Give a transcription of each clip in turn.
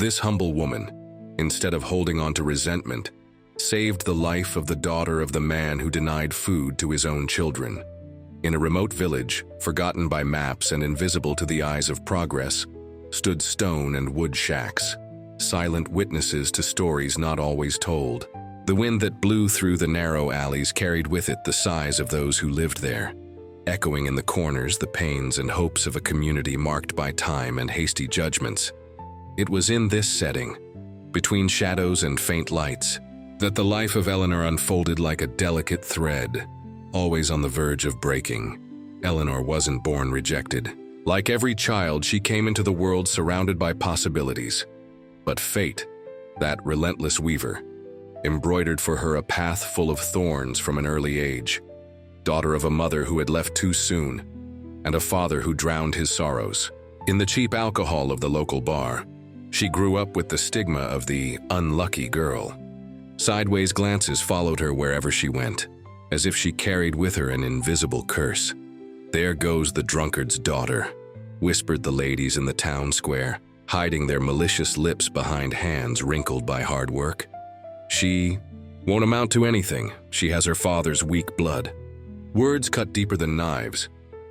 This humble woman, instead of holding on to resentment, saved the life of the daughter of the man who denied food to his own children. In a remote village, forgotten by maps and invisible to the eyes of progress, stood stone and wood shacks, silent witnesses to stories not always told. The wind that blew through the narrow alleys carried with it the sighs of those who lived there, echoing in the corners the pains and hopes of a community marked by time and hasty judgments. It was in this setting, between shadows and faint lights, that the life of Eleanor unfolded like a delicate thread, always on the verge of breaking. Eleanor wasn't born rejected. Like every child, she came into the world surrounded by possibilities. But fate, that relentless weaver, embroidered for her a path full of thorns from an early age. Daughter of a mother who had left too soon, and a father who drowned his sorrows in the cheap alcohol of the local bar, she grew up with the stigma of the unlucky girl. Sideways glances followed her wherever she went, as if she carried with her an invisible curse. "There goes the drunkard's daughter," whispered the ladies in the town square, hiding their malicious lips behind hands wrinkled by hard work. "She won't amount to anything. She has her father's weak blood." Words cut deeper than knives,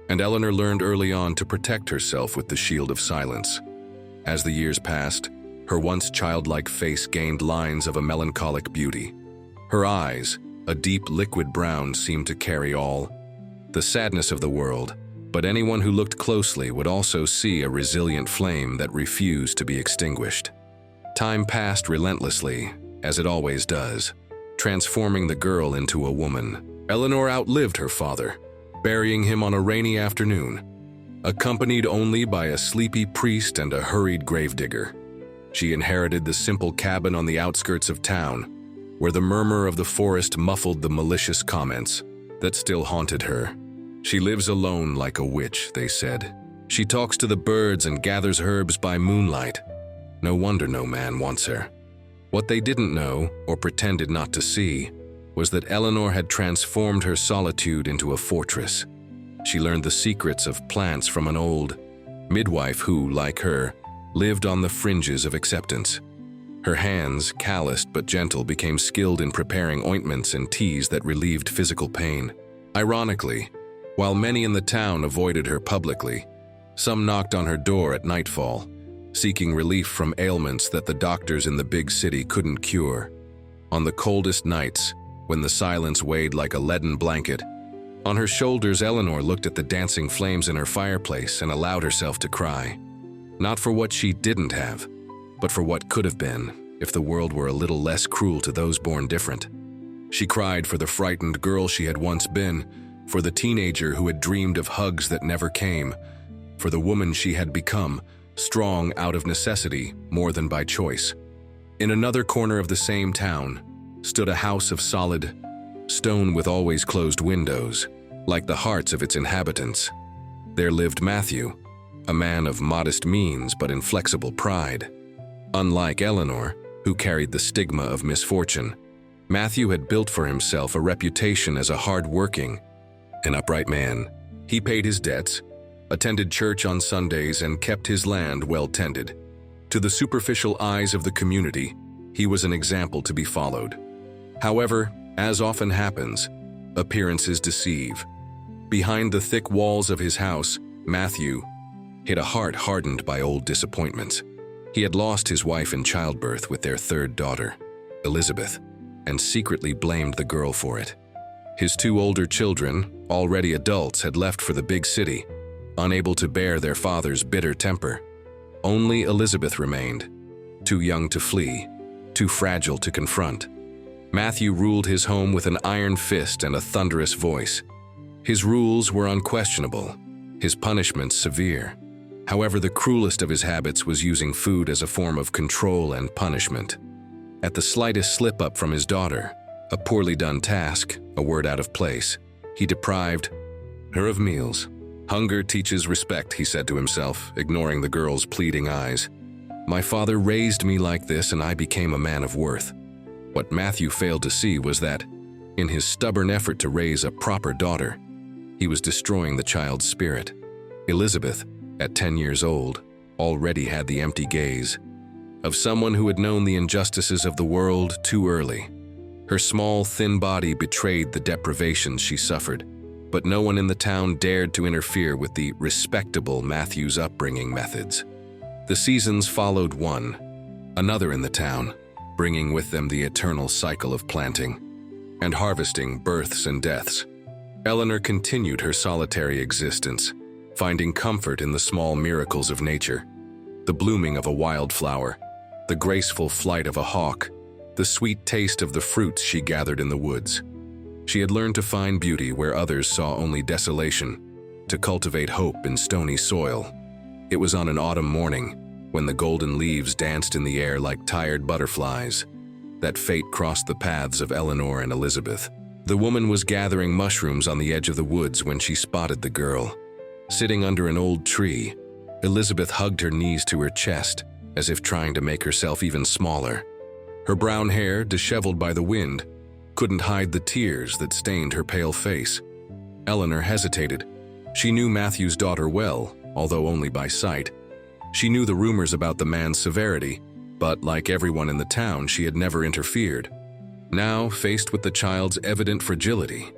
and Eleanor learned early on to protect herself with the shield of silence. As the years passed, her once childlike face gained lines of a melancholic beauty. Her eyes, a deep liquid brown, seemed to carry all the sadness of the world, but anyone who looked closely would also see a resilient flame that refused to be extinguished. Time passed relentlessly, as it always does, transforming the girl into a woman. Eleanor outlived her father, burying him on a rainy afternoon, accompanied only by a sleepy priest and a hurried gravedigger. She inherited the simple cabin on the outskirts of town, where the murmur of the forest muffled the malicious comments that still haunted her. "She lives alone like a witch," they said. "She talks to the birds and gathers herbs by moonlight. No wonder no man wants her." What they didn't know, or pretended not to see, was that Eleanor had transformed her solitude into a fortress. She learned the secrets of plants from an old midwife who, like her, lived on the fringes of acceptance. Her hands, calloused but gentle, became skilled in preparing ointments and teas that relieved physical pain. Ironically, while many in the town avoided her publicly, some knocked on her door at nightfall, seeking relief from ailments that the doctors in the big city couldn't cure. On the coldest nights, when the silence weighed like a leaden blanket, on her shoulders Eleanor looked at the dancing flames in her fireplace and allowed herself to cry. Not for what she didn't have, but for what could have been if the world were a little less cruel to those born different. She cried for the frightened girl she had once been, for the teenager who had dreamed of hugs that never came, for the woman she had become, strong out of necessity more than by choice. In another corner of the same town stood a house of solid stone with always closed windows, like the hearts of its inhabitants. There lived Matthew, a man of modest means but inflexible pride. Unlike Eleanor, who carried the stigma of misfortune, Matthew had built for himself a reputation as a hard-working and upright man. He paid his debts, attended church on Sundays, and kept his land well tended. To the superficial eyes of the community, he was an example to be followed. However, as often happens, appearances deceive. Behind the thick walls of his house, Matthew hid a heart hardened by old disappointments. He had lost his wife in childbirth with their third daughter, Elizabeth, and secretly blamed the girl for it. His two older children, already adults, had left for the big city, unable to bear their father's bitter temper. Only Elizabeth remained, too young to flee, too fragile to confront. Matthew ruled his home with an iron fist and a thunderous voice. His rules were unquestionable, his punishments severe. However, the cruelest of his habits was using food as a form of control and punishment. At the slightest slip-up from his daughter, a poorly done task, a word out of place, he deprived her of meals. "Hunger teaches respect," he said to himself, ignoring the girl's pleading eyes. "My father raised me like this, and I became a man of worth." What Matthew failed to see was that, in his stubborn effort to raise a proper daughter, he was destroying the child's spirit. Elizabeth, at 10 years old, already had the empty gaze, of someone who had known the injustices of the world too early. Her small, thin body betrayed the deprivations she suffered, but no one in the town dared to interfere with the respectable Matthew's upbringing methods. The seasons followed one, another in the town, bringing with them the eternal cycle of planting and harvesting, births and deaths. Eleanor continued her solitary existence, finding comfort in the small miracles of nature, the blooming of a wildflower, the graceful flight of a hawk, the sweet taste of the fruits she gathered in the woods. She had learned to find beauty where others saw only desolation, to cultivate hope in stony soil. It was on an autumn morning, when the golden leaves danced in the air like tired butterflies, that fate crossed the paths of Eleanor and Elizabeth. The woman was gathering mushrooms on the edge of the woods when she spotted the girl. Sitting under an old tree, Elizabeth hugged her knees to her chest, as if trying to make herself even smaller. Her brown hair, disheveled by the wind, couldn't hide the tears that stained her pale face. Eleanor hesitated. She knew Matthew's daughter well, although only by sight. She knew the rumors about the man's severity, but like everyone in the town, she had never interfered. Now, faced with the child's evident fragility,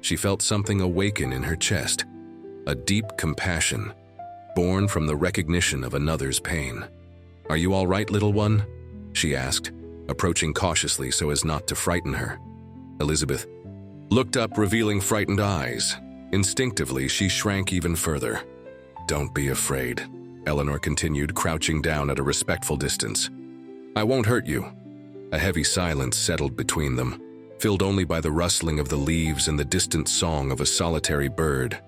she felt something awaken in her chest, a deep compassion, born from the recognition of another's pain. "Are you all right, little one?" she asked, approaching cautiously so as not to frighten her. Elizabeth looked up, revealing frightened eyes. Instinctively, she shrank even further. "Don't be afraid," Eleanor continued, crouching down at a respectful distance. "I won't hurt you." A heavy silence settled between them, filled only by the rustling of the leaves and the distant song of a solitary bird.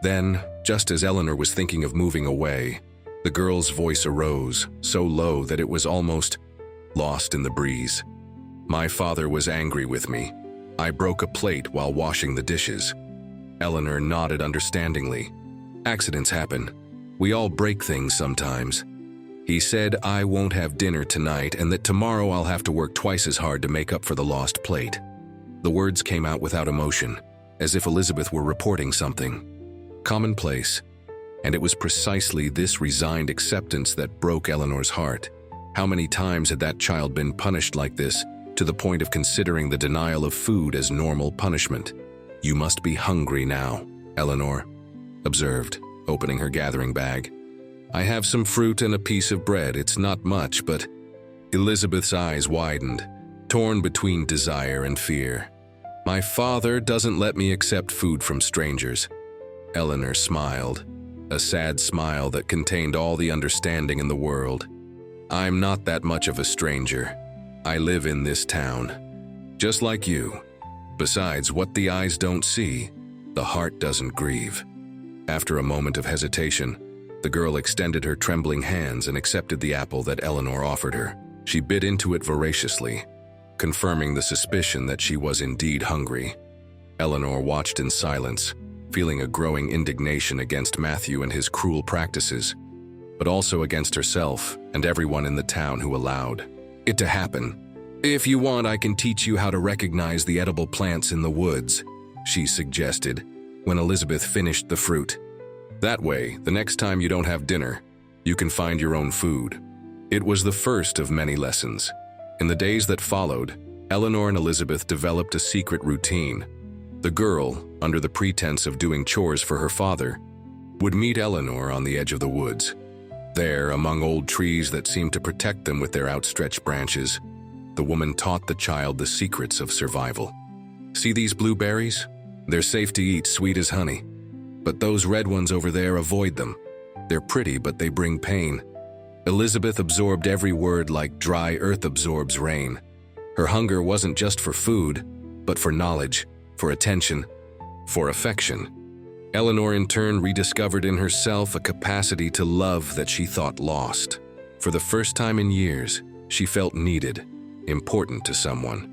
Then, just as Eleanor was thinking of moving away, the girl's voice arose, so low that it was almost lost in the breeze. "My father was angry with me. I broke a plate while washing the dishes." Eleanor nodded understandingly. "Accidents happen. We all break things sometimes. He said I won't have dinner tonight and that tomorrow I'll have to work twice as hard to make up for the lost plate." The words came out without emotion, as if Elizabeth were reporting something commonplace, and it was precisely this resigned acceptance that broke Eleanor's heart. How many times had that child been punished like this, to the point of considering the denial of food as normal punishment? "You must be hungry now," Eleanor observed, opening her gathering bag. "I have some fruit and a piece of bread. It's not much, but—" Elizabeth's eyes widened, torn between desire and fear. "My father doesn't let me accept food from strangers." Eleanor smiled, a sad smile that contained all the understanding in the world. "I'm not that much of a stranger. I live in this town, just like you. Besides, what the eyes don't see, the heart doesn't grieve." After a moment of hesitation, the girl extended her trembling hands and accepted the apple that Eleanor offered her. She bit into it voraciously, confirming the suspicion that she was indeed hungry. Eleanor watched in silence, feeling a growing indignation against Matthew and his cruel practices, but also against herself and everyone in the town who allowed it to happen. "If you want, I can teach you how to recognize the edible plants in the woods," she suggested, when Elizabeth finished the fruit. "That way, the next time you don't have dinner, you can find your own food." It was the first of many lessons. In the days that followed, Eleanor and Elizabeth developed a secret routine. The girl, under the pretense of doing chores for her father, would meet Eleanor on the edge of the woods. There, among old trees that seemed to protect them with their outstretched branches, the woman taught the child the secrets of survival. "See these blueberries? They're safe to eat, sweet as honey. But those red ones over there, avoid them. They're pretty, but they bring pain." Elizabeth absorbed every word like dry earth absorbs rain. Her hunger wasn't just for food, but for knowledge, for attention, for affection. Eleanor in turn rediscovered in herself a capacity to love that she thought lost. For the first time in years, she felt needed, important to someone.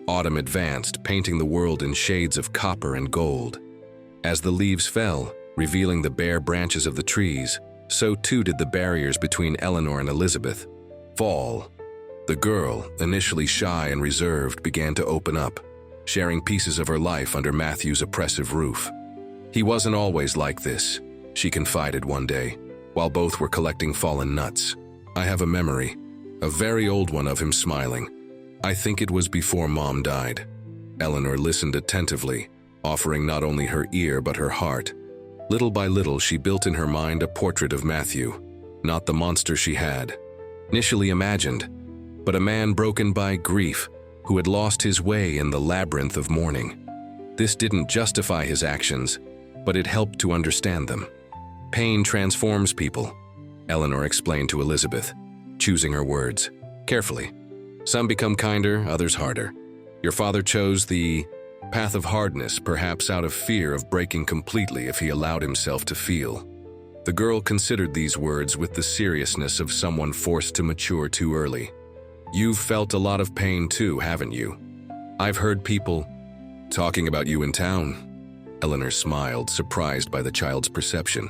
Autumn advanced, painting the world in shades of copper and gold. As the leaves fell, revealing the bare branches of the trees, so too did the barriers between Eleanor and Elizabeth fall. The girl, initially shy and reserved, began to open up, sharing pieces of her life under Matthew's oppressive roof. "He wasn't always like this," she confided one day, while both were collecting fallen nuts. "I have a memory a very old one of him smiling. I think it was before Mom died. Eleanor listened attentively, offering not only her ear but her heart. Little by little, she built in her mind a portrait of Matthew, not the monster she had initially imagined, but a man broken by grief who had lost his way in the labyrinth of mourning. This didn't justify his actions, but it helped to understand them. Pain transforms people, Eleanor explained to Elizabeth, choosing her words carefully. Some become kinder, others harder. Your father chose the path of hardness, perhaps out of fear of breaking completely if he allowed himself to feel. The girl considered these words with the seriousness of someone forced to mature too early. You've felt a lot of pain too, haven't you? I've heard people talking about you in town. Eleanor smiled, surprised by the child's perception.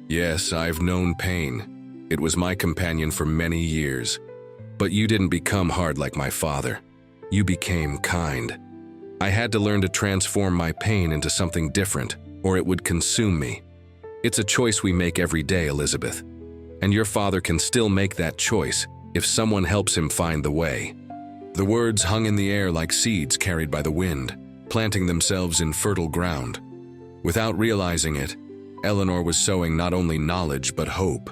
Yes, I've known pain. It was my companion for many years. But you didn't become hard like my father. You became kind. I had to learn to transform my pain into something different, or it would consume me. It's a choice we make every day, Elizabeth. And your father can still make that choice if someone helps him find the way. The words hung in the air like seeds carried by the wind, planting themselves in fertile ground. Without realizing it, Eleanor was sowing not only knowledge but hope.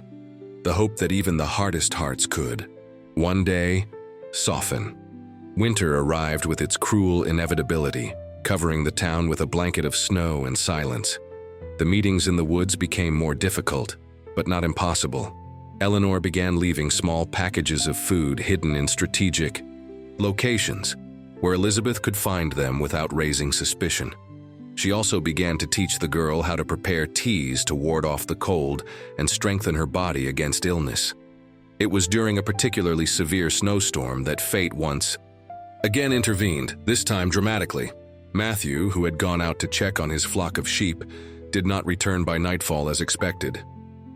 The hope that even the hardest hearts could, one day, soften. Winter arrived with its cruel inevitability, covering the town with a blanket of snow and silence. The meetings in the woods became more difficult, but not impossible. Eleanor began leaving small packages of food hidden in strategic locations, where Elizabeth could find them without raising suspicion. She also began to teach the girl how to prepare teas to ward off the cold and strengthen her body against illness. It was during a particularly severe snowstorm that fate once again intervened, this time dramatically. Matthew, who had gone out to check on his flock of sheep, did not return by nightfall as expected.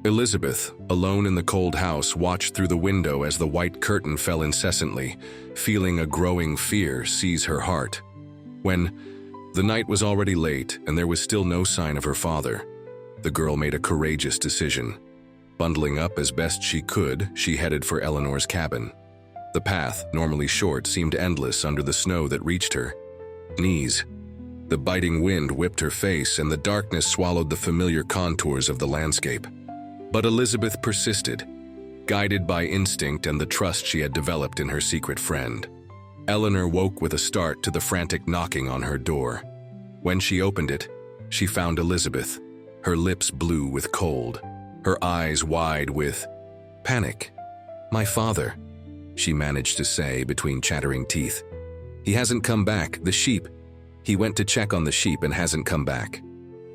Elizabeth, alone in the cold house, watched through the window as the white curtain fell incessantly, feeling a growing fear seize her heart. When the night was already late and there was still no sign of her father, the girl made a courageous decision. Bundling up as best she could, she headed for Eleanor's cabin. The path, normally short, seemed endless under the snow that reached her knees. The biting wind whipped her face and the darkness swallowed the familiar contours of the landscape. But Elizabeth persisted, guided by instinct and the trust she had developed in her secret friend. Eleanor woke with a start to the frantic knocking on her door. When she opened it, she found Elizabeth, her lips blue with cold, her eyes wide with panic. My father, she managed to say between chattering teeth. He hasn't come back, the sheep. He went to check on the sheep and hasn't come back.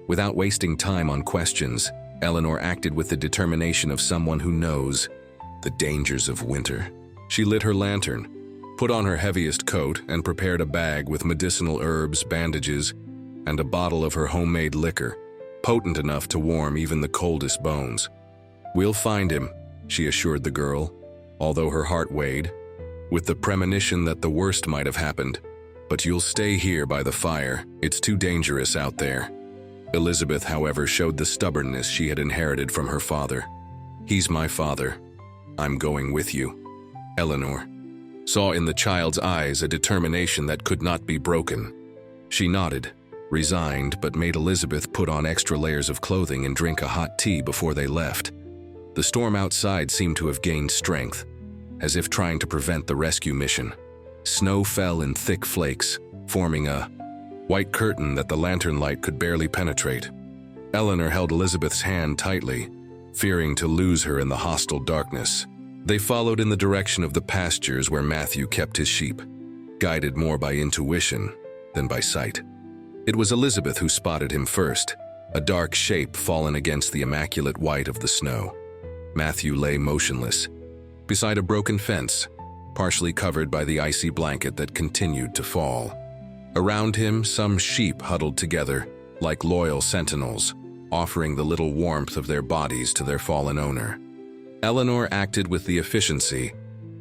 Without wasting time on questions, Eleanor acted with the determination of someone who knows the dangers of winter. She lit her lantern, put on her heaviest coat, and prepared a bag with medicinal herbs, bandages, and a bottle of her homemade liquor, potent enough to warm even the coldest bones. We'll find him, she assured the girl, although her heart weighed, with the premonition that the worst might have happened. But you'll stay here by the fire. It's too dangerous out there. Elizabeth, however, showed the stubbornness she had inherited from her father. He's my father. I'm going with you. Eleanor saw in the child's eyes a determination that could not be broken. She nodded, resigned, but made Elizabeth put on extra layers of clothing and drink a hot tea before they left. The storm outside seemed to have gained strength, as if trying to prevent the rescue mission. Snow fell in thick flakes, forming a white curtain that the lantern light could barely penetrate. Eleanor held Elizabeth's hand tightly, fearing to lose her in the hostile darkness. They followed in the direction of the pastures where Matthew kept his sheep, guided more by intuition than by sight. It was Elizabeth who spotted him first, a dark shape fallen against the immaculate white of the snow. Matthew lay motionless, beside a broken fence, partially covered by the icy blanket that continued to fall. Around him, some sheep huddled together, like loyal sentinels, offering the little warmth of their bodies to their fallen owner. Eleanor acted with the efficiency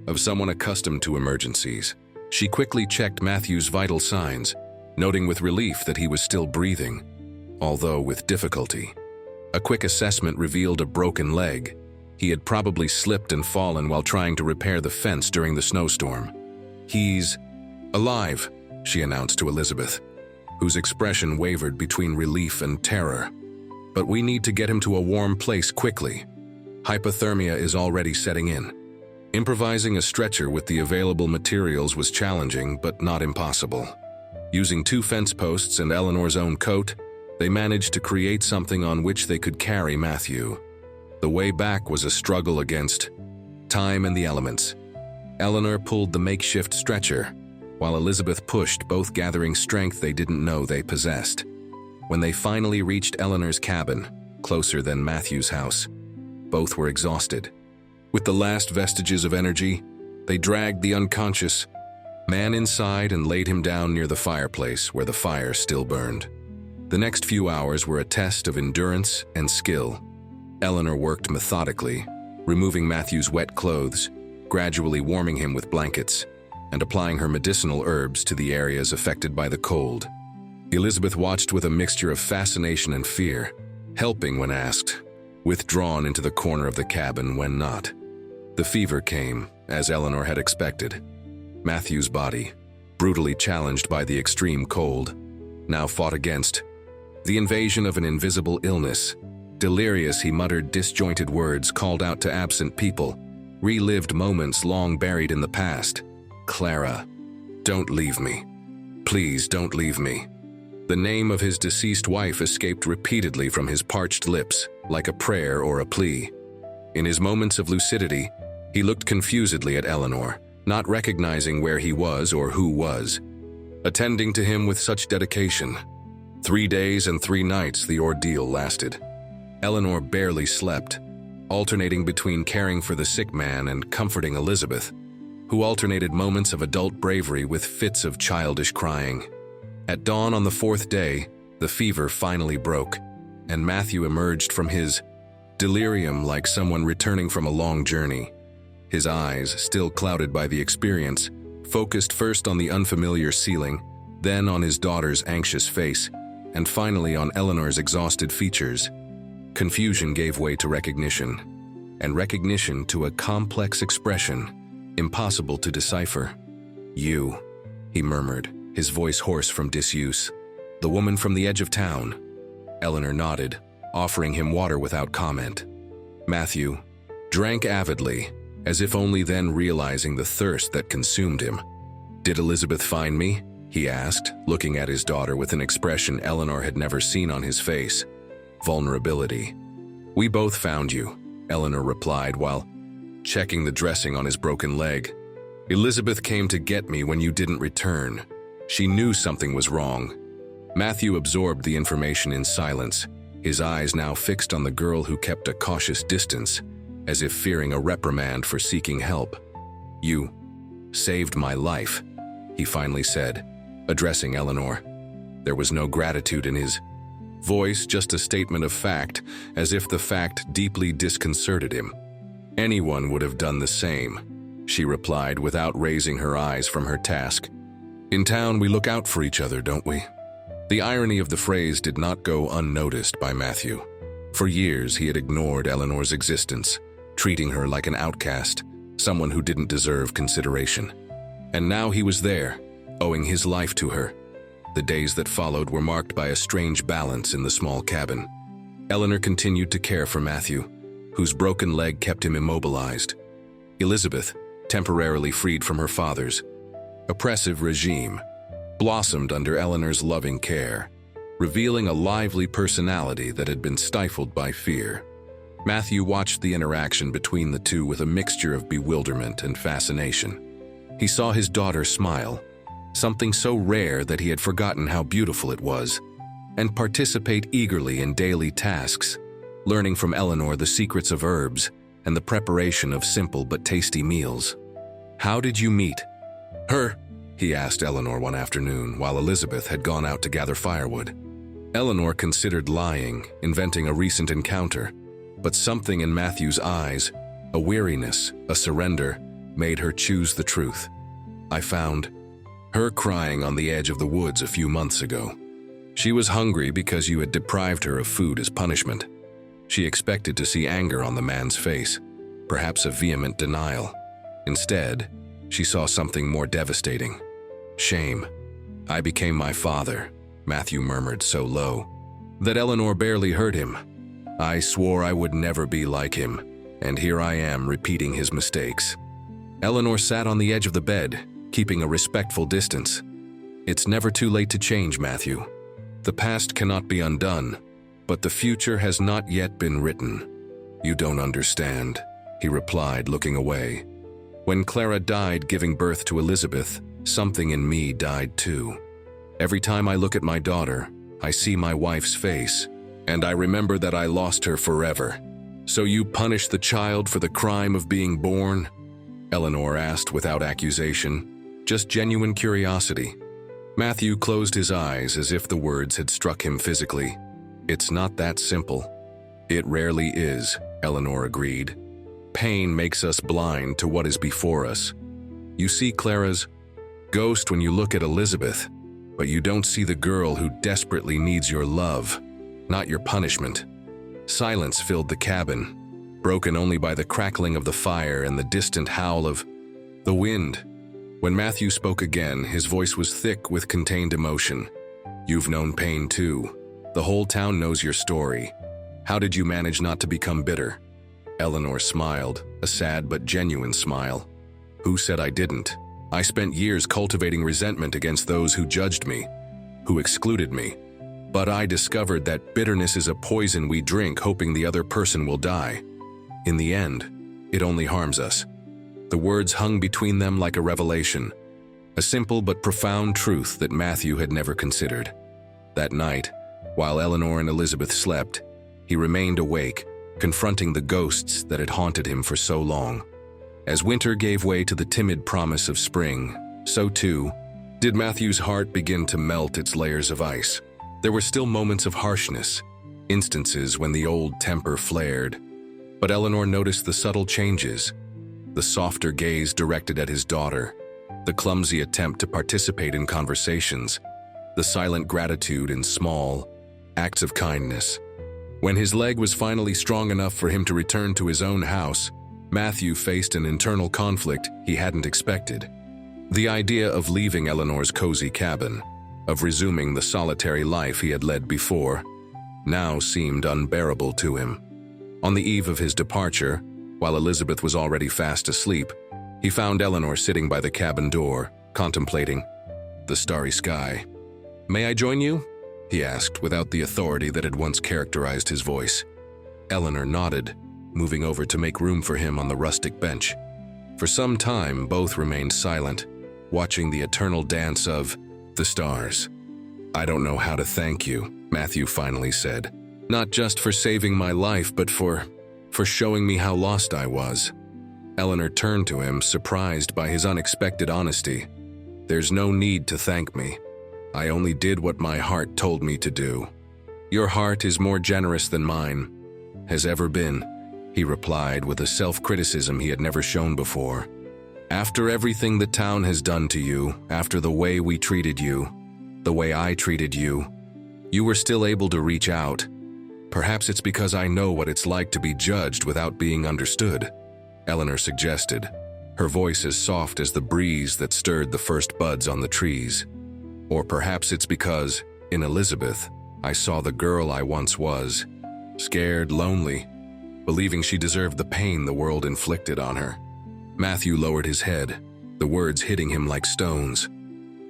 of someone accustomed to emergencies. She quickly checked Matthew's vital signs, noting with relief that he was still breathing, although with difficulty. A quick assessment revealed a broken leg, He had probably slipped and fallen while trying to repair the fence during the snowstorm. "He's alive," she announced to Elizabeth, whose expression wavered between relief and terror. "But we need to get him to a warm place quickly. Hypothermia is already setting in." Improvising a stretcher with the available materials was challenging, but not impossible. Using 2 fence posts and Eleanor's own coat, they managed to create something on which they could carry Matthew. The way back was a struggle against time and the elements. Eleanor pulled the makeshift stretcher, while Elizabeth pushed, both gathering strength they didn't know they possessed. When they finally reached Eleanor's cabin, closer than Matthew's house, both were exhausted. With the last vestiges of energy, they dragged the unconscious man inside and laid him down near the fireplace where the fire still burned. The next few hours were a test of endurance and skill. Eleanor worked methodically, removing Matthew's wet clothes, gradually warming him with blankets, and applying her medicinal herbs to the areas affected by the cold. Elizabeth watched with a mixture of fascination and fear, helping when asked, withdrawn into the corner of the cabin when not. The fever came, as Eleanor had expected. Matthew's body, brutally challenged by the extreme cold, now fought against the invasion of an invisible illness. Delirious, he muttered disjointed words, called out to absent people, relived moments long buried in the past. "Clara, don't leave me. Please don't leave me." The name of his deceased wife escaped repeatedly from his parched lips, like a prayer or a plea. In his moments of lucidity, he looked confusedly at Eleanor, not recognizing where he was or who was, attending to him with such dedication. 3 days and 3 nights the ordeal lasted. Eleanor barely slept, alternating between caring for the sick man and comforting Elizabeth, who alternated moments of adult bravery with fits of childish crying. At dawn on the 4th day, the fever finally broke, and Matthew emerged from his delirium like someone returning from a long journey. His eyes, still clouded by the experience, focused first on the unfamiliar ceiling, then on his daughter's anxious face, and finally on Eleanor's exhausted features. Confusion gave way to recognition, and recognition to a complex expression, impossible to decipher. "You," he murmured, his voice hoarse from disuse. "The woman from the edge of town." Eleanor nodded, offering him water without comment. Matthew drank avidly, as if only then realizing the thirst that consumed him. "Did Elizabeth find me?" he asked, looking at his daughter with an expression Eleanor had never seen on his face. Vulnerability. "We both found you," Eleanor replied while checking the dressing on his broken leg. "Elizabeth came to get me when you didn't return. She knew something was wrong." Matthew absorbed the information in silence, his eyes now fixed on the girl who kept a cautious distance, as if fearing a reprimand for seeking help. "You saved my life," he finally said, addressing Eleanor. There was no gratitude in his voice, just a statement of fact, as if the fact deeply disconcerted him. "Anyone would have done the same," she replied without raising her eyes from her task. "In town, we look out for each other, don't we?" The irony of the phrase did not go unnoticed by Matthew. For years, he had ignored Eleanor's existence, treating her like an outcast, someone who didn't deserve consideration. And now he was there, owing his life to her. The days that followed were marked by a strange balance in the small cabin. Eleanor continued to care for Matthew, whose broken leg kept him immobilized. Elizabeth, temporarily freed from her father's oppressive regime, blossomed under Eleanor's loving care, revealing a lively personality that had been stifled by fear. Matthew watched the interaction between the two with a mixture of bewilderment and fascination. He saw his daughter smile, something so rare that he had forgotten how beautiful it was, and participate eagerly in daily tasks, learning from Eleanor the secrets of herbs and the preparation of simple but tasty meals. "How did you meet her?" he asked Eleanor one afternoon while Elizabeth had gone out to gather firewood. Eleanor considered lying, inventing a recent encounter, but something in Matthew's eyes, a weariness, a surrender, made her choose the truth. "I found her crying on the edge of the woods a few months ago. She was hungry because you had deprived her of food as punishment. She expected to see anger on the man's face, perhaps a vehement denial. Instead, she saw something more devastating. Shame. "I became my father," Matthew murmured so low that Eleanor barely heard him. "I swore I would never be like him, and here I am repeating his mistakes." Eleanor sat on the edge of the bed, keeping a respectful distance. "It's never too late to change, Matthew. The past cannot be undone, but the future has not yet been written." "You don't understand," he replied, looking away. "When Clara died giving birth to Elizabeth, something in me died too. Every time I look at my daughter, I see my wife's face, and I remember that I lost her forever." "So you punish the child for the crime of being born?" Eleanor asked without accusation, just genuine curiosity. Matthew closed his eyes as if the words had struck him physically. "It's not that simple." "It rarely is," Eleanor agreed. "Pain makes us blind to what is before us. You see Clara's ghost when you look at Elizabeth, but you don't see the girl who desperately needs your love, not your punishment." Silence filled the cabin, broken only by the crackling of the fire and the distant howl of the wind. When Matthew spoke again, his voice was thick with contained emotion. "You've known pain too. The whole town knows your story. How did you manage not to become bitter?" Eleanor smiled, a sad but genuine smile. "Who said I didn't? I spent years cultivating resentment against those who judged me, who excluded me. But I discovered that bitterness is a poison we drink hoping the other person will die. In the end, it only harms us." The words hung between them like a revelation, a simple but profound truth that Matthew had never considered. That night, while Eleanor and Elizabeth slept, he remained awake, confronting the ghosts that had haunted him for so long. As winter gave way to the timid promise of spring, so too did Matthew's heart begin to melt its layers of ice. There were still moments of harshness, instances when the old temper flared. But Eleanor noticed the subtle changes, the softer gaze directed at his daughter, the clumsy attempt to participate in conversations, the silent gratitude in small acts of kindness. When his leg was finally strong enough for him to return to his own house, Matthew faced an internal conflict he hadn't expected. The idea of leaving Eleanor's cozy cabin, of resuming the solitary life he had led before, now seemed unbearable to him. On the eve of his departure, while Elizabeth was already fast asleep, he found Eleanor sitting by the cabin door, contemplating the starry sky. "May I join you?" he asked without the authority that had once characterized his voice. Eleanor nodded, moving over to make room for him on the rustic bench. For some time, both remained silent, watching the eternal dance of the stars. "I don't know how to thank you," Matthew finally said. "Not just for saving my life, but for showing me how lost I was." Eleanor turned to him, surprised by his unexpected honesty. "There's no need to thank me. I only did what my heart told me to do." "Your heart is more generous than mine has ever been," he replied with a self-criticism he had never shown before. "After everything the town has done to you, after the way we treated you, the way I treated you, you were still able to reach out. Perhaps it's because I know what it's like to be judged without being understood," Eleanor suggested, her voice as soft as the breeze that stirred the first buds on the trees. "Or perhaps it's because, in Elizabeth, I saw the girl I once was, scared, lonely, believing she deserved the pain the world inflicted on her." Matthew lowered his head, the words hitting him like stones.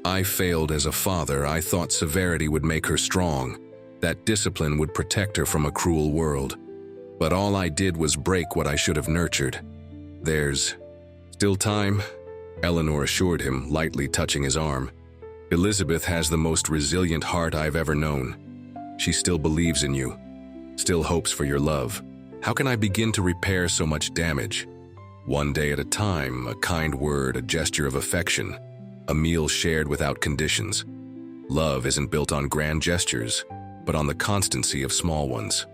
"I failed as a father. I thought severity would make her strong, that discipline would protect her from a cruel world. But all I did was break what I should have nurtured. There's still time," Eleanor assured him, lightly touching his arm. "Elizabeth has the most resilient heart I've ever known. She still believes in you, still hopes for your love. How can I begin to repair so much damage? One day at a time, a kind word, a gesture of affection, a meal shared without conditions. Love isn't built on grand gestures, but on the constancy of small ones."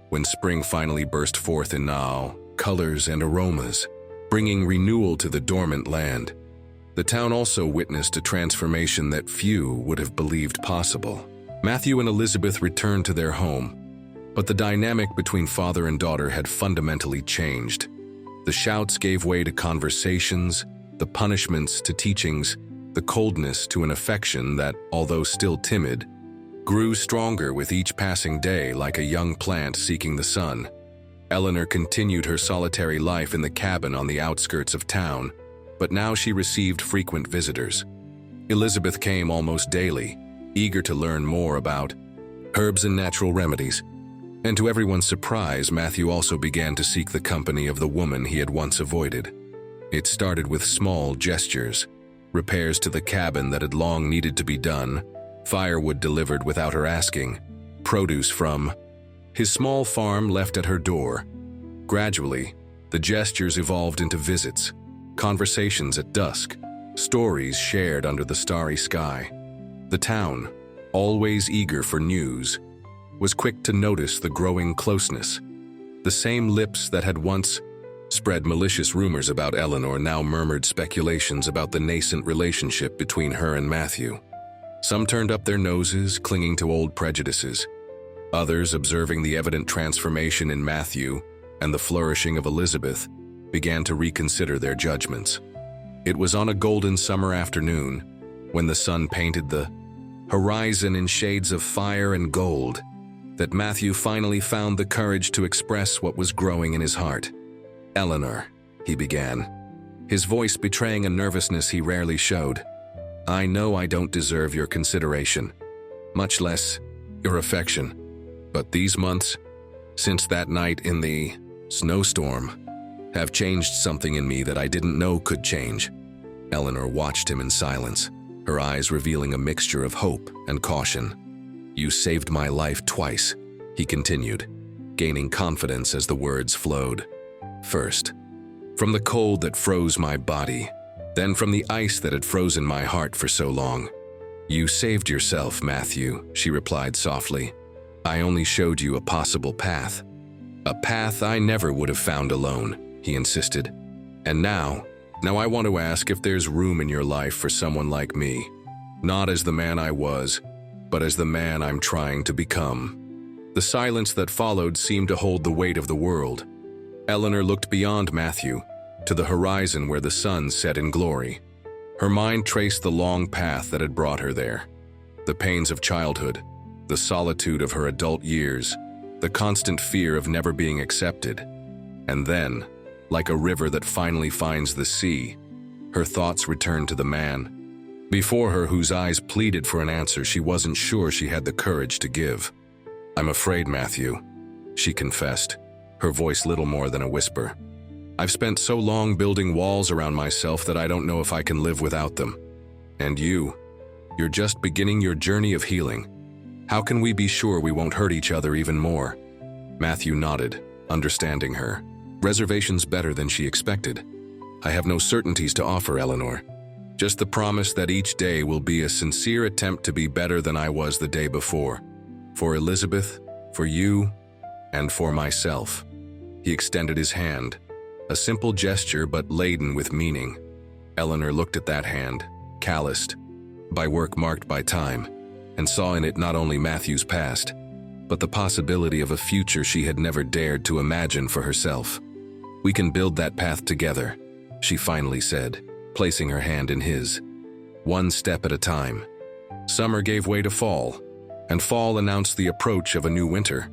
When spring finally burst forth in now, colors and aromas, bringing renewal to the dormant land, the town also witnessed a transformation that few would have believed possible. Matthew and Elizabeth returned to their home, but the dynamic between father and daughter had fundamentally changed. The shouts gave way to conversations, the punishments to teachings, the coldness to an affection that, although still timid, grew stronger with each passing day like a young plant seeking the sun. Eleanor continued her solitary life in the cabin on the outskirts of town, but now she received frequent visitors. Elizabeth came almost daily, eager to learn more about herbs and natural remedies. And to everyone's surprise, Matthew also began to seek the company of the woman he had once avoided. It started with small gestures, repairs to the cabin that had long needed to be done, firewood delivered without her asking, produce from his small farm left at her door. Gradually, the gestures evolved into visits, conversations at dusk, stories shared under the starry sky. The town, always eager for news, was quick to notice the growing closeness. The same lips that had once spread malicious rumors about Eleanor now murmured speculations about the nascent relationship between her and Matthew. Some turned up their noses, clinging to old prejudices. Others, observing the evident transformation in Matthew and the flourishing of Elizabeth, began to reconsider their judgments. It was on a golden summer afternoon, when the sun painted the horizon in shades of fire and gold, that Matthew finally found the courage to express what was growing in his heart. "Eleanor," he began, his voice betraying a nervousness he rarely showed. "I know I don't deserve your consideration, much less your affection. But these months, since that night in the snowstorm, have changed something in me that I didn't know could change." Eleanor watched him in silence, her eyes revealing a mixture of hope and caution. "You saved my life twice," he continued, gaining confidence as the words flowed. "First, from the cold that froze my body, then from the ice that had frozen my heart for so long." "You saved yourself, Matthew," she replied softly. "I only showed you a possible path. A path I never would have found alone," he insisted. "And now I want to ask if there's room in your life for someone like me, not as the man I was, but as the man I'm trying to become." The silence that followed seemed to hold the weight of the world. Eleanor looked beyond Matthew, to the horizon where the sun set in glory. Her mind traced the long path that had brought her there. The pains of childhood, the solitude of her adult years, the constant fear of never being accepted. And then, like a river that finally finds the sea, her thoughts returned to the man before her whose eyes pleaded for an answer she wasn't sure she had the courage to give. "I'm afraid, Matthew," she confessed, her voice little more than a whisper. "I've spent so long building walls around myself that I don't know if I can live without them. And you're just beginning your journey of healing. How can we be sure we won't hurt each other even more?" Matthew nodded, understanding her. Reservations better than she expected. "I have no certainties to offer, Eleanor. Just the promise that each day will be a sincere attempt to be better than I was the day before. For Elizabeth, for you, and for myself." He extended his hand, a simple gesture but laden with meaning. Eleanor looked at that hand, calloused by work marked by time, and saw in it not only Matthew's past, but the possibility of a future she had never dared to imagine for herself. "We can build that path together," she finally said, placing her hand in his. "One step at a time." Summer gave way to fall, and fall announced the approach of a new winter.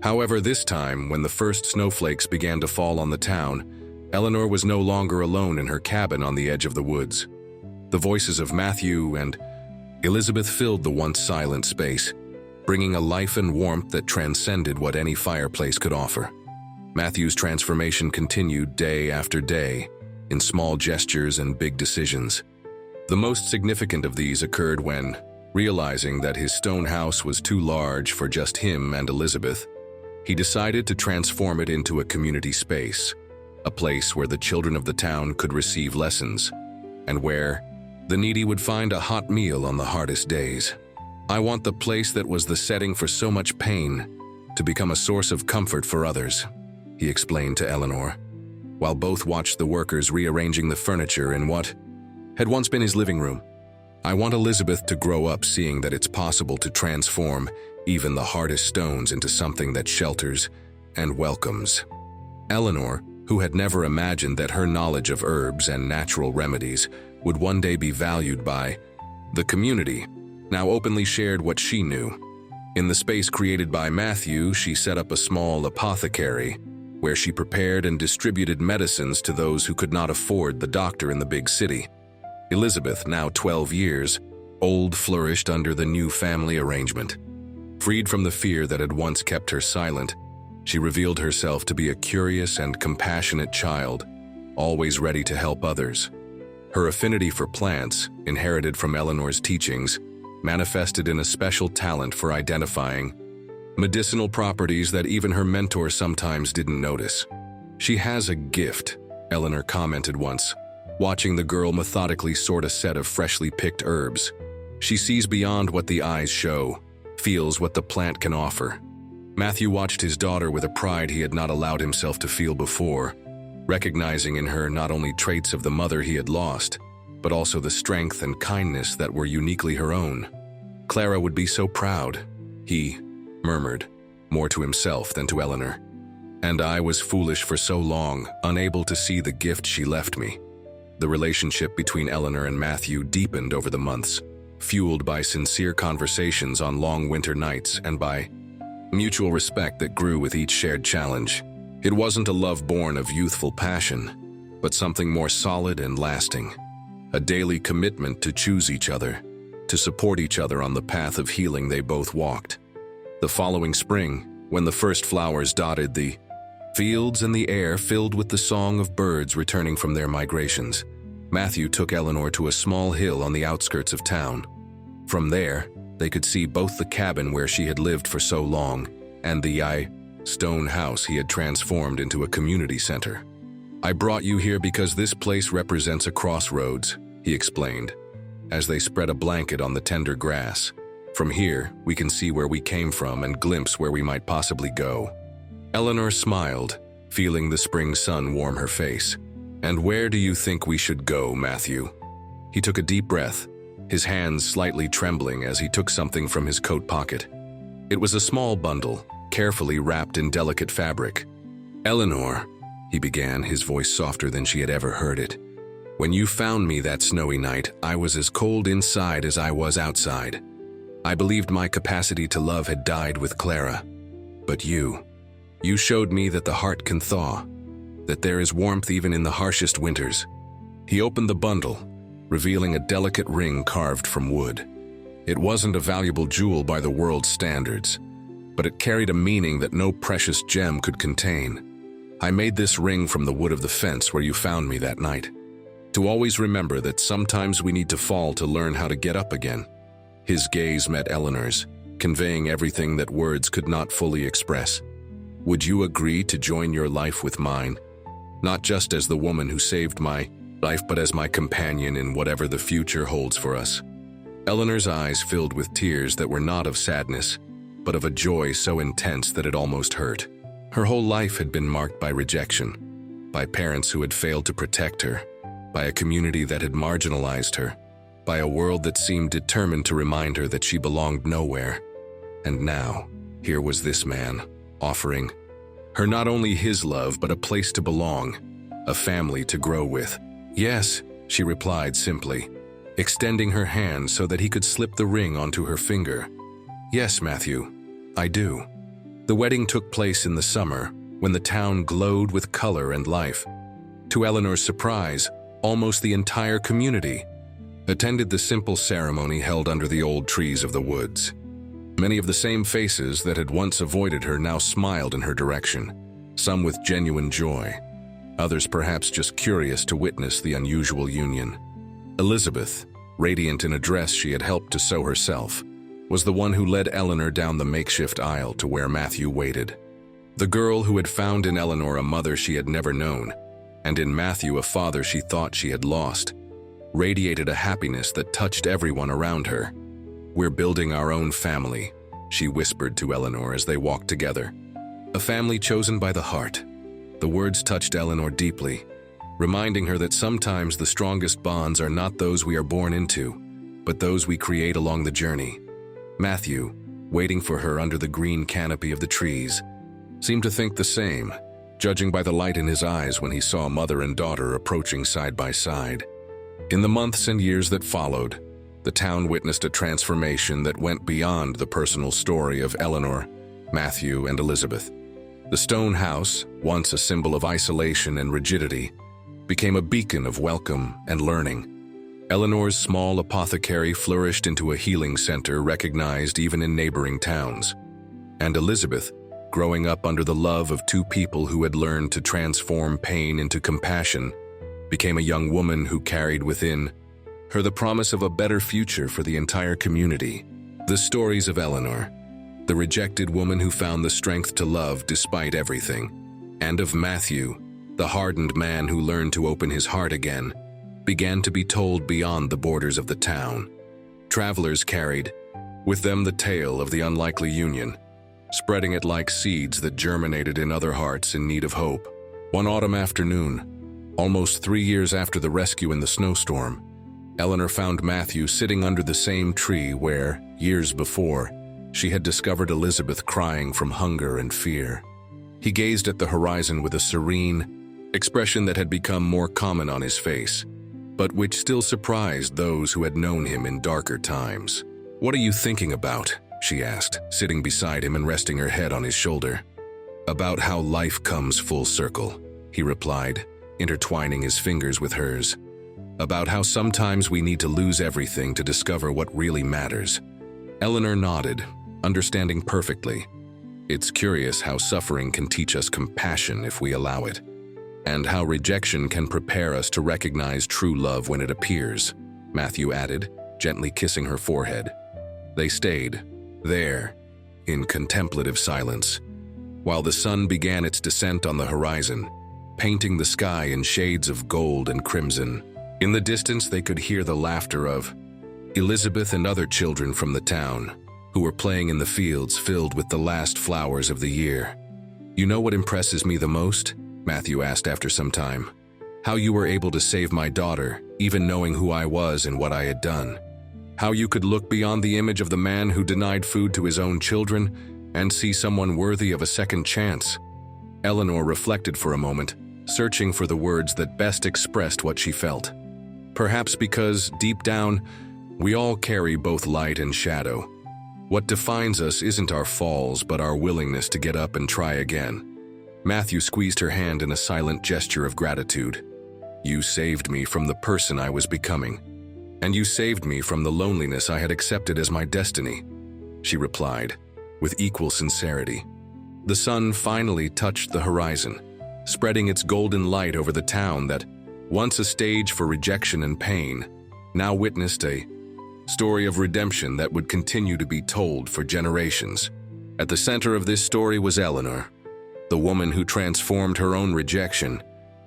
However, this time, when the first snowflakes began to fall on the town, Eleanor was no longer alone in her cabin on the edge of the woods. The voices of Matthew and Elizabeth filled the once silent space, bringing a life and warmth that transcended what any fireplace could offer. Matthew's transformation continued day after day, in small gestures and big decisions. The most significant of these occurred when, realizing that his stone house was too large for just him and Elizabeth, he decided to transform it into a community space, a place where the children of the town could receive lessons, and where the needy would find a hot meal on the hardest days. "I want the place that was the setting for so much pain to become a source of comfort for others," he explained to Eleanor, while both watched the workers rearranging the furniture in what had once been his living room. "I want Elizabeth to grow up seeing that it's possible to transform even the hardest stones into something that shelters and welcomes." Eleanor, who had never imagined that her knowledge of herbs and natural remedies would one day be valued by the community, now openly shared what she knew. In the space created by Matthew, she set up a small apothecary where she prepared and distributed medicines to those who could not afford the doctor in the big city. Elizabeth, now 12 years old, flourished under the new family arrangement. Freed from the fear that had once kept her silent, she revealed herself to be a curious and compassionate child, always ready to help others. Her affinity for plants, inherited from Eleanor's teachings, manifested in a special talent for identifying medicinal properties that even her mentor sometimes didn't notice. "She has a gift," Eleanor commented once, watching the girl methodically sort a set of freshly picked herbs. "She sees beyond what the eyes show, feels what the plant can offer." Matthew watched his daughter with a pride he had not allowed himself to feel before, recognizing in her not only traits of the mother he had lost, but also the strength and kindness that were uniquely her own. "Clara would be so proud," he murmured, more to himself than to Eleanor. "And I was foolish for so long, unable to see the gift she left me." The relationship between Eleanor and Matthew deepened over the months, fueled by sincere conversations on long winter nights and by mutual respect that grew with each shared challenge. It wasn't a love born of youthful passion, but something more solid and lasting. A daily commitment to choose each other, to support each other on the path of healing they both walked. The following spring, when the first flowers dotted the fields and the air filled with the song of birds returning from their migrations, Matthew took Eleanor to a small hill on the outskirts of town. From there, they could see both the cabin where she had lived for so long and the stone house he had transformed into a community center. "I brought you here because this place represents a crossroads," he explained, as they spread a blanket on the tender grass. "From here, we can see where we came from and glimpse where we might possibly go." Eleanor smiled, feeling the spring sun warm her face. "And where do you think we should go, Matthew?" He took a deep breath, his hands slightly trembling as he took something from his coat pocket. It was a small bundle, carefully wrapped in delicate fabric. "Eleanor," he began, his voice softer than she had ever heard it, "when you found me that snowy night, I was as cold inside as I was outside. I believed my capacity to love had died with Clara. But you showed me that the heart can thaw, that there is warmth even in the harshest winters." He opened the bundle, revealing a delicate ring carved from wood. It wasn't a valuable jewel by the world's standards, but it carried a meaning that no precious gem could contain. "I made this ring from the wood of the fence where you found me that night, to always remember that sometimes we need to fall to learn how to get up again." His gaze met Eleanor's, conveying everything that words could not fully express. "Would you agree to join your life with mine? Not just as the woman who saved my life, but as my companion in whatever the future holds for us." Eleanor's eyes filled with tears that were not of sadness, but of a joy so intense that it almost hurt. Her whole life had been marked by rejection, by parents who had failed to protect her, by a community that had marginalized her, by a world that seemed determined to remind her that she belonged nowhere. And now, here was this man, offering her not only his love but a place to belong, a family to grow with. "Yes," she replied simply, extending her hand so that he could slip the ring onto her finger. "Yes, Matthew, I do." The wedding took place in the summer, when the town glowed with color and life. To Eleanor's surprise, almost the entire community attended the simple ceremony held under the old trees of the woods. Many of the same faces that had once avoided her now smiled in her direction, some with genuine joy, others perhaps just curious to witness the unusual union. Elizabeth, radiant in a dress she had helped to sew herself, was the one who led Eleanor down the makeshift aisle to where Matthew waited. The girl who had found in Eleanor a mother she had never known, and in Matthew a father she thought she had lost, radiated a happiness that touched everyone around her. "We're building our own family," she whispered to Eleanor as they walked together. "A family chosen by the heart." The words touched Eleanor deeply, reminding her that sometimes the strongest bonds are not those we are born into, but those we create along the journey. Matthew, waiting for her under the green canopy of the trees, seemed to think the same, judging by the light in his eyes when he saw mother and daughter approaching side by side. In the months and years that followed, the town witnessed a transformation that went beyond the personal story of Eleanor, Matthew, and Elizabeth. The stone house, once a symbol of isolation and rigidity, became a beacon of welcome and learning. Eleanor's small apothecary flourished into a healing center recognized even in neighboring towns. And Elizabeth, growing up under the love of two people who had learned to transform pain into compassion, became a young woman who carried within her the promise of a better future for the entire community. The stories of Eleanor, the rejected woman who found the strength to love despite everything, and of Matthew, the hardened man who learned to open his heart again, began to be told beyond the borders of the town. Travelers carried with them the tale of the unlikely union, spreading it like seeds that germinated in other hearts in need of hope. One autumn afternoon, almost 3 years after the rescue in the snowstorm, Eleanor found Matthew sitting under the same tree where, years before, she had discovered Elizabeth crying from hunger and fear. He gazed at the horizon with a serene expression that had become more common on his face, but which still surprised those who had known him in darker times. "What are you thinking about?" she asked, sitting beside him and resting her head on his shoulder. "About how life comes full circle," he replied, intertwining his fingers with hers. "About how sometimes we need to lose everything to discover what really matters." Eleanor nodded, understanding perfectly. It's curious how suffering can teach us compassion if we allow it, and how rejection can prepare us to recognize true love when it appears, Matthew added, gently kissing her forehead. They stayed there, in contemplative silence, while the sun began its descent on the horizon, painting the sky in shades of gold and crimson. In the distance they could hear the laughter of Elizabeth and other children from the town, who were playing in the fields filled with the last flowers of the year. "You know what impresses me the most?" Matthew asked after some time. "How you were able to save my daughter, even knowing who I was and what I had done. How you could look beyond the image of the man who denied food to his own children and see someone worthy of a second chance." Eleanor reflected for a moment, searching for the words that best expressed what she felt. Perhaps because, deep down, we all carry both light and shadow. What defines us isn't our falls, but our willingness to get up and try again. Matthew squeezed her hand in a silent gesture of gratitude. "You saved me from the person I was becoming, and you saved me from the loneliness I had accepted as my destiny," she replied, with equal sincerity. The sun finally touched the horizon, spreading its golden light over the town that, once a stage for rejection and pain, now witnessed a story of redemption that would continue to be told for generations. At the center of this story was Eleanor, the woman who transformed her own rejection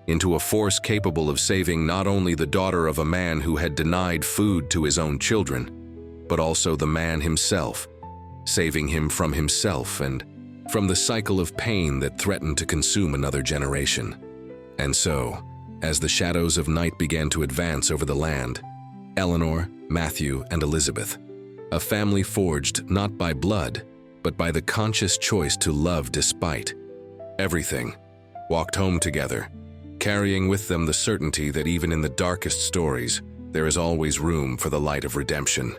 into a force capable of saving not only the daughter of a man who had denied food to his own children, but also the man himself, saving him from himself and from the cycle of pain that threatened to consume another generation. And so, as the shadows of night began to advance over the land, Eleanor, Matthew, and Elizabeth, a family forged not by blood, but by the conscious choice to love despite everything, walked home together, carrying with them the certainty that even in the darkest stories, there is always room for the light of redemption.